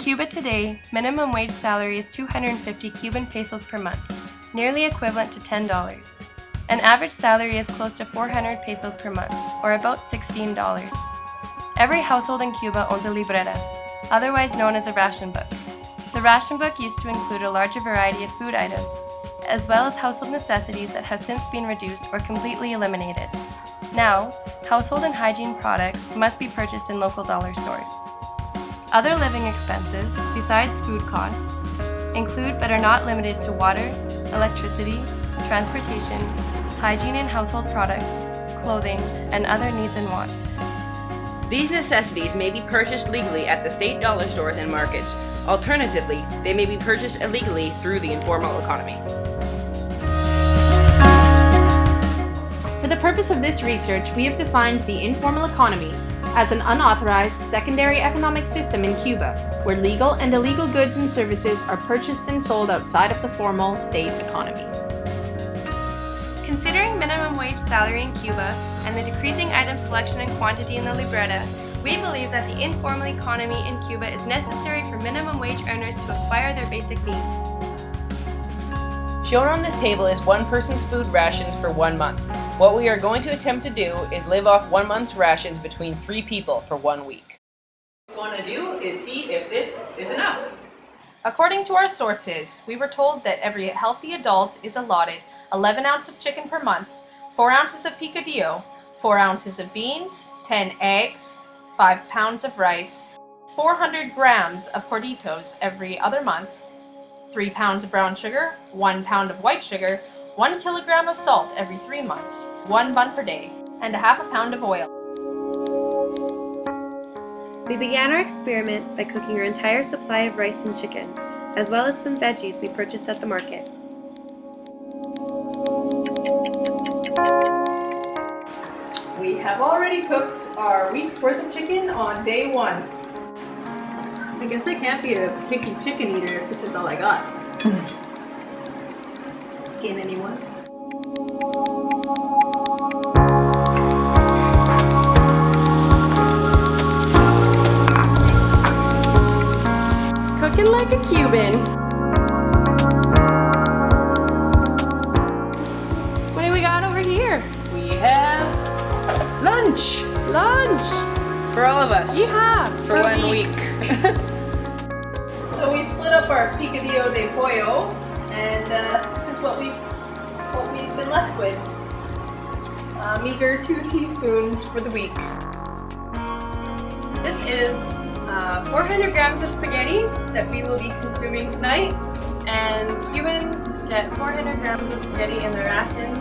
Cuba today, minimum wage salary is 250 Cuban pesos per month, nearly equivalent to $10. An average salary is close to 400 pesos per month, or about $16. Every household in Cuba owns a libreta, otherwise known as a ration book. The ration book used to include a larger variety of food items, as well as household necessities that have since been reduced or completely eliminated. Now, household and hygiene products must be purchased in local dollar stores. Other living expenses, besides food costs, include but are not limited to water, electricity, transportation, hygiene and household products, clothing, and other needs and wants. These necessities may be purchased legally at the state dollar stores and markets. Alternatively, they may be purchased illegally through the informal economy. For the purpose of this research, we have defined the informal economy as an unauthorized secondary economic system in Cuba, where legal and illegal goods and services are purchased and sold outside of the formal state economy. Considering minimum wage salary in Cuba and the decreasing item selection and quantity in the libreta, we believe that the informal economy in Cuba is necessary for minimum wage earners to acquire their basic needs. Shown on this table is one person's food rations for 1 month. What we are going to attempt to do is live off 1 month's rations between 3 people for 1 week. What we want to do is see if this is enough. According to our sources, we were told that every healthy adult is allotted 11 ounces of chicken per month, 4 ounces of picadillo, 4 ounces of beans, 10 eggs, 5 pounds of rice, 400 grams of corditos every other month, 3 pounds of brown sugar, 1 pound of white sugar, 1 kilogram of salt every 3 months, 1 bun per day, and a half a pound of oil. We began our experiment by cooking our entire supply of rice and chicken, as well as some veggies we purchased at the market. We have already cooked our week's worth of chicken on day 1. I guess I can't be a picky chicken eater if this is all I got. Skin anyone? Cooking like a Cuban. What do we got over here? We have lunch! Lunch! For all of us. Yeah, for 1 week. So we split up our picadillo de pollo, and this is what we've been left with. A meager 2 teaspoons for the week. This is 400 grams of spaghetti that we will be consuming tonight, and Cubans get 400 grams of spaghetti in their rations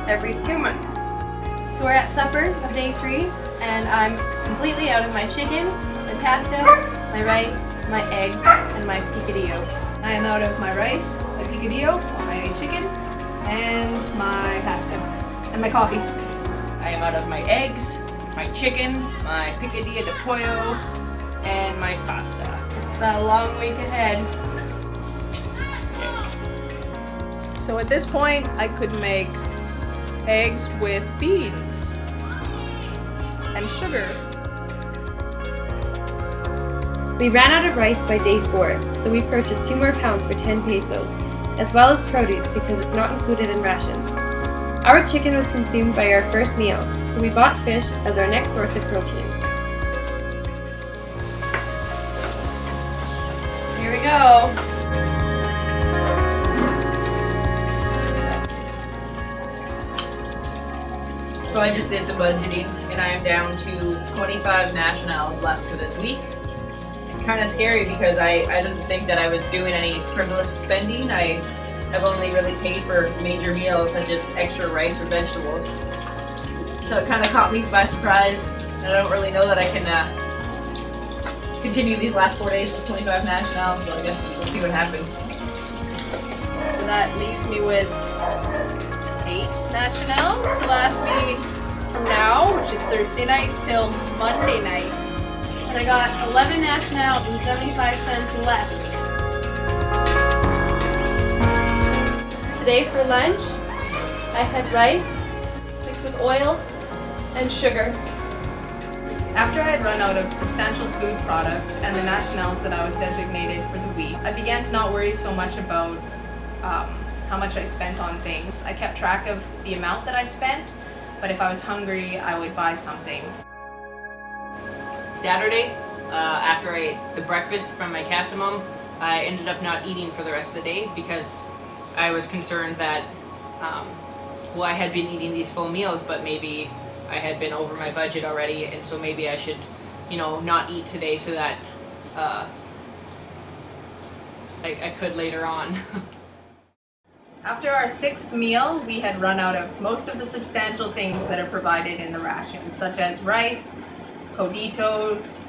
every 2 months. So we're at supper of day 3, and I'm completely out of my chicken, my pasta, my rice, my eggs, and my picadillo. I am out of my rice, my picadillo, my chicken, and my pasta, and my coffee. I am out of my eggs, my chicken, my picadillo de pollo, and my pasta. It's a long week ahead. Eggs. So at this point, I could make eggs with beans and sugar. We ran out of rice by day 4, so we purchased 2 more pounds for 10 pesos, as well as produce because it's not included in rations. Our chicken was consumed by our first meal, so we bought fish as our next source of protein. Here we go. So I just did some budgeting, and I am down to 25 nationals left for this week. It's kind of scary because I didn't think that I was doing any frivolous spending. I have only really paid for major meals such as extra rice or vegetables. So it kind of caught me by surprise, and I don't really know that I can continue these last 4 days with 25 nationals, so I guess we'll see what happens. So that leaves me with 8 nationals to last me from now, which is Thursday night, till Monday night. And I got 11 nationals and 75 cents left. Today for lunch, I had rice mixed with oil and sugar. After I had run out of substantial food products and the nationals that I was designated for the week, I began to not worry so much about how much I spent on things. I kept track of the amount that I spent, but if I was hungry, I would buy something. Saturday, after I ate the breakfast from my casa mom, I ended up not eating for the rest of the day because I was concerned that, I had been eating these full meals, but maybe I had been over my budget already, and so maybe I should, not eat today so that I could later on. After our 6th meal, we had run out of most of the substantial things that are provided in the rations, such as rice, coditos,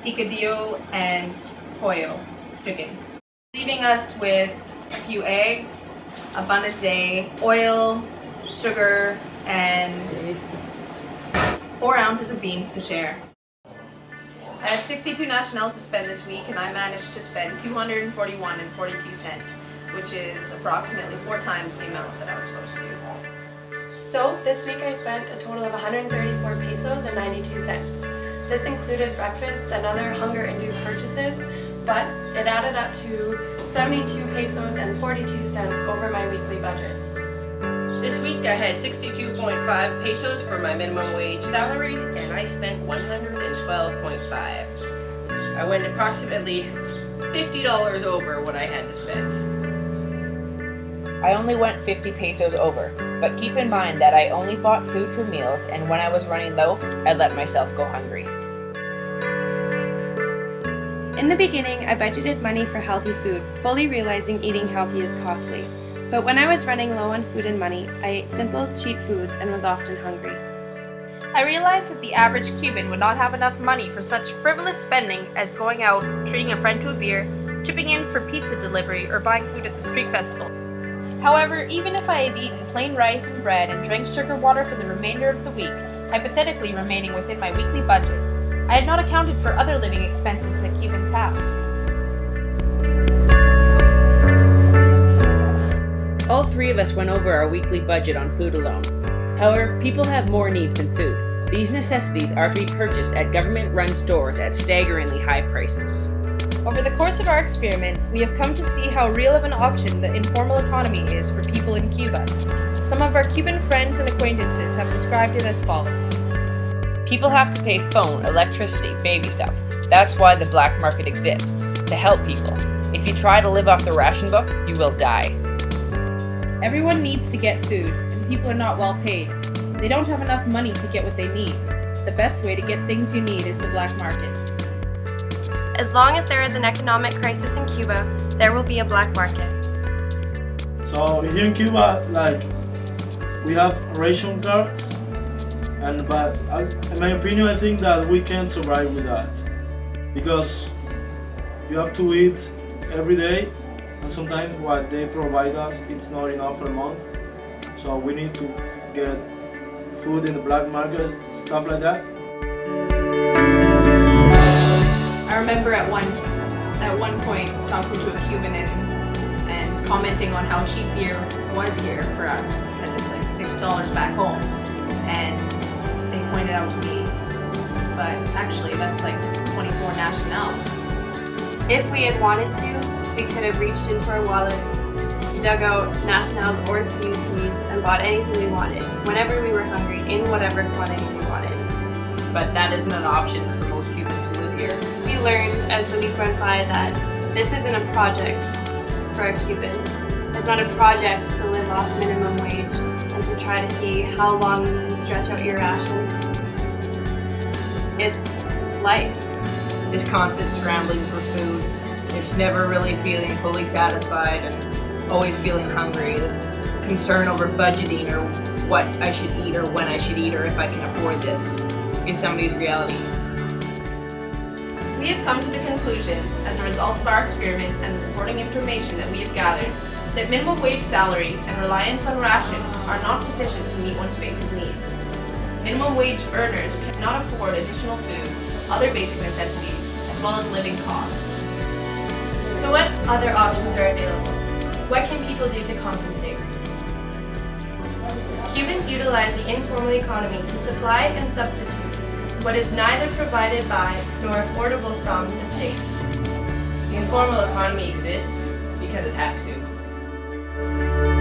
picadillo, and pollo, chicken, leaving us with a few eggs, a bun a day, oil, sugar, and 4 ounces of beans to share. I had 62 nationals to spend this week, and I managed to spend $241.42, which is approximately 4 times the amount that I was supposed to. So this week I spent a total of 134 pesos and 92 cents. This included breakfasts and other hunger-induced purchases, but it added up to 72 pesos and 42 cents over my weekly budget. This week I had 62.5 pesos for my minimum wage salary, and I spent 112.5. I went approximately $50 over what I had to spend. I only went 50 pesos over, but keep in mind that I only bought food for meals, and when I was running low, I let myself go hungry. In the beginning, I budgeted money for healthy food, fully realizing eating healthy is costly. But when I was running low on food and money, I ate simple, cheap foods and was often hungry. I realized that the average Cuban would not have enough money for such frivolous spending as going out, treating a friend to a beer, chipping in for pizza delivery, or buying food at the street festival. However, even if I had eaten plain rice and bread and drank sugar water for the remainder of the week, hypothetically remaining within my weekly budget, I had not accounted for other living expenses that Cubans have. All 3 of us went over our weekly budget on food alone. However, people have more needs than food. These necessities are to be purchased at government-run stores at staggeringly high prices. Over the course of our experiment, we have come to see how real of an option the informal economy is for people in Cuba. Some of our Cuban friends and acquaintances have described it as follows. People have to pay phone, electricity, baby stuff. That's why the black market exists, to help people. If you try to live off the ration book, you will die. Everyone needs to get food, and people are not well paid. They don't have enough money to get what they need. The best way to get things you need is the black market. As long as there is an economic crisis in Cuba, there will be a black market. So here in Cuba, we have ration cards, but in my opinion, I think that we can survive with that because you have to eat every day, and sometimes what they provide us it's not enough for a month. So we need to get food in the black market, stuff like that. I remember at one point talking to a Cuban and commenting on how cheap beer was here for us because it's like $6 back home, and they pointed out to me, but actually that's like 24 nationals. If we had wanted to, we could have reached into our wallets, dug out nationals or CUCs, and bought anything we wanted, whenever we were hungry, in whatever quantity we wanted. But that isn't an option for most Cubans who live here. We learned as the week went by that this isn't a project for a Cuban. It's not a project to live off minimum wage and to try to see how long you can stretch out your rations. It's life. This constant scrambling for food, it's never really feeling fully satisfied and always feeling hungry. This concern over budgeting or what I should eat or when I should eat or if I can afford this is somebody's reality. We have come to the conclusion, as a result of our experiment and the supporting information that we have gathered, that minimum wage salary and reliance on rations are not sufficient to meet one's basic needs. Minimum wage earners cannot afford additional food, other basic necessities, as well as living costs. So what other options are available? What can people do to compensate? Cubans utilize the informal economy to supply and substitute what is neither provided by nor affordable from the state. The informal economy exists because it has to.